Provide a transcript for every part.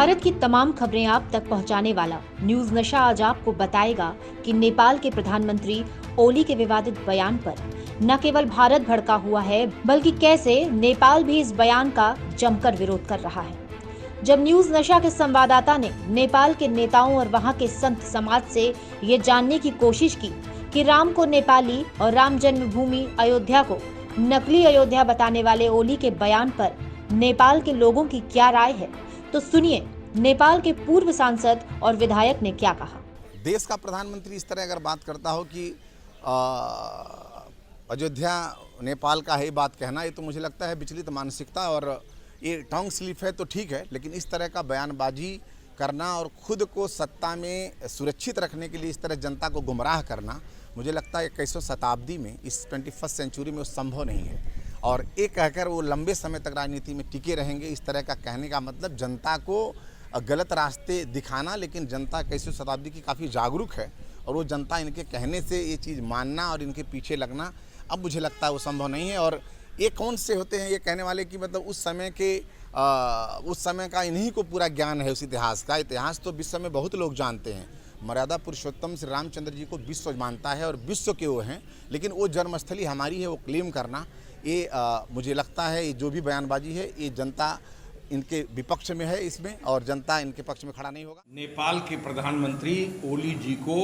भारत की तमाम खबरें आप तक पहुंचाने वाला न्यूज नशा आज आपको बताएगा कि नेपाल के प्रधानमंत्री ओली के विवादित बयान पर न केवल भारत भड़का हुआ है, बल्कि कैसे नेपाल भी इस बयान का जमकर विरोध कर रहा है। जब न्यूज नशा के संवाददाता ने नेपाल के नेताओं और वहां के संत समाज से ये जानने की कोशिश की कि राम को नेपाली और राम जन्मभूमि अयोध्या को नकली अयोध्या बताने वाले ओली के बयान पर नेपाल के लोगों की क्या राय है, तो सुनिए नेपाल के पूर्व सांसद और विधायक ने क्या कहा। देश का प्रधानमंत्री इस तरह अगर बात करता हो कि अयोध्या नेपाल का है, बात कहना, ये तो मुझे लगता है विचलित मानसिकता और ये टंग स्लिप है तो ठीक है, लेकिन इस तरह का बयानबाजी करना और खुद को सत्ता में सुरक्षित रखने के लिए इस तरह जनता को गुमराह करना, मुझे लगता है 21वीं शताब्दी में, इस 21st सेंचुरी में वो संभव नहीं है। और ये कहकर वो लंबे समय तक राजनीति में टिके रहेंगे, इस तरह का कहने का मतलब जनता को गलत रास्ते दिखाना। लेकिन जनता 21वीं शताब्दी की काफ़ी जागरूक है और वो जनता इनके कहने से ये चीज़ मानना और इनके पीछे लगना अब मुझे लगता है वो संभव नहीं है। और ये कौन से होते हैं ये कहने वाले कि मतलब उस समय का इन्हीं को पूरा ज्ञान है उस इतिहास का। इतिहास तो विश्व में बहुत लोग जानते हैं, मर्यादा पुरुषोत्तम श्री रामचंद्र जी को विश्व मानता है और विश्व के वो हैं, लेकिन वो जन्मस्थली हमारी है वो क्लेम करना, ये मुझे लगता है ये जो भी बयानबाजी है ये जनता इनके विपक्ष में है इसमें, और जनता इनके पक्ष में खड़ा नहीं होगा। नेपाल के प्रधानमंत्री ओली जी को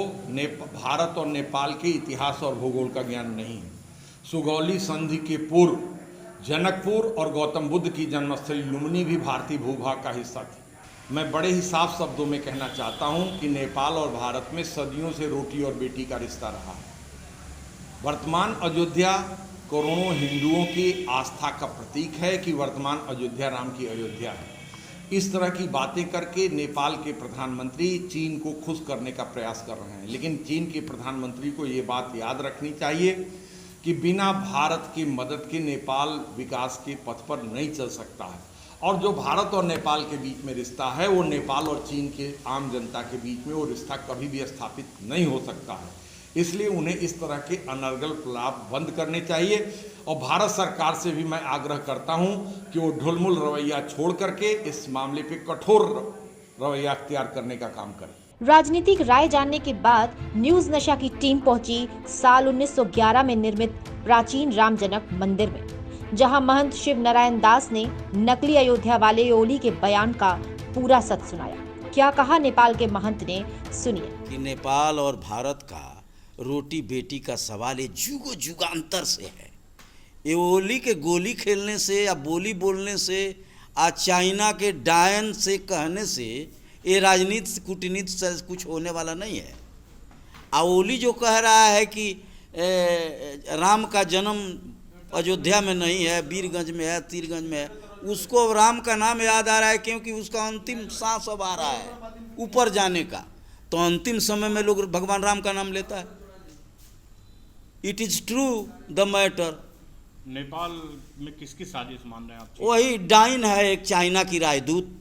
भारत और नेपाल के इतिहास और भूगोल का ज्ञान नहीं है। सुगौली संधि के पूर्व जनकपुर और गौतम बुद्ध की जन्मस्थली लुम्बिनी भी भारतीय भूभाग का हिस्सा थी। मैं बड़े ही साफ शब्दों में कहना चाहता हूं कि नेपाल और भारत में सदियों से रोटी और बेटी का रिश्ता रहा है। वर्तमान अयोध्या करोड़ों हिंदुओं की आस्था का प्रतीक है कि वर्तमान अयोध्या राम की अयोध्या है। इस तरह की बातें करके नेपाल के प्रधानमंत्री चीन को खुश करने का प्रयास कर रहे हैं, लेकिन चीन के प्रधानमंत्री को ये बात याद रखनी चाहिए कि बिना भारत की मदद के नेपाल विकास के पथ पर नहीं चल सकता है। और जो भारत और नेपाल के बीच में रिश्ता है वो नेपाल और चीन के आम जनता के बीच में वो रिश्ता कभी भी स्थापित नहीं हो सकता है। इसलिए उन्हें इस तरह के अनर्गल प्रलाप बंद करने चाहिए और भारत सरकार से भी मैं आग्रह करता हूं कि वो ढुलमुल रवैया छोड़ करके इस मामले पे कठोर रवैया अख्तियार करने का काम करें। राजनीतिक राय जानने के बाद न्यूज नशा की टीम पहुंची साल 1911 में निर्मित प्राचीन राम जनक मंदिर में, जहां महंत शिव नारायण दास ने नकली अयोध्या वाले ओली के बयान का पूरा सच सुनाया। क्या कहा नेपाल के महंत ने, सुनिए। कि नेपाल और भारत का रोटी बेटी का सवाल ये जुगो जुगांतर से है। ये ओली के गोली खेलने से या बोली बोलने से या चाइना के डायन से कहने से ये राजनीति कूटनीति से कुछ होने वाला नहीं है। ओली जो कह रहा है कि राम का जन्म अयोध्या में नहीं है, वीरगंज में है, तीरगंज में है, उसको राम का नाम याद आ रहा है क्योंकि उसका अंतिम सांस अब आ रहा है ऊपर जाने का। तो अंतिम समय में लोग भगवान राम का नाम लेता है। It is true the matter. Nepal में किसकी साजिश मान रहे हैं आप? वही डाइन है, एक चाइना की राजदूत,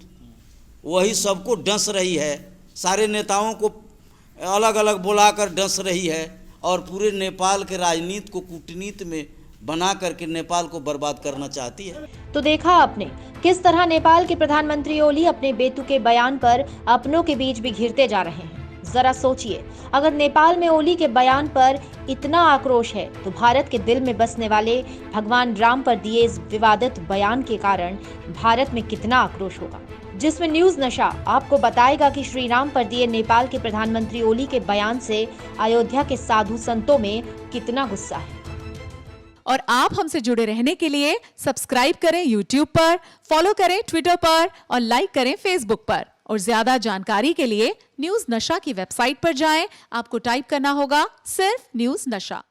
वही सबको डस रही है, सारे नेताओं को अलग अलग बुलाकर डस रही है और पूरे नेपाल के राजनीति को कूटनीति में बना करके नेपाल को बर्बाद करना चाहती है। तो देखा आपने किस तरह नेपाल के प्रधानमंत्री ओली अपने बेतुके बयान पर अपनों के बीच भी घिरते जा रहे हैं। जरा सोचिए, अगर नेपाल में ओली के बयान पर इतना आक्रोश है तो भारत के दिल में बसने वाले भगवान राम पर दिए इस विवादित बयान के कारण भारत में कितना आक्रोश होगा, जिसमें न्यूज नशा आपको बताएगा कि श्री राम पर दिए नेपाल के प्रधानमंत्री ओली के बयान से अयोध्या के साधु संतों में कितना गुस्सा है। और आप हमसे जुड़े रहने के लिए सब्सक्राइब करें YouTube पर, फॉलो करें Twitter पर और लाइक करें Facebook पर। और ज्यादा जानकारी के लिए न्यूज नशा की वेबसाइट पर जाएं। आपको टाइप करना होगा सिर्फ न्यूज नशा।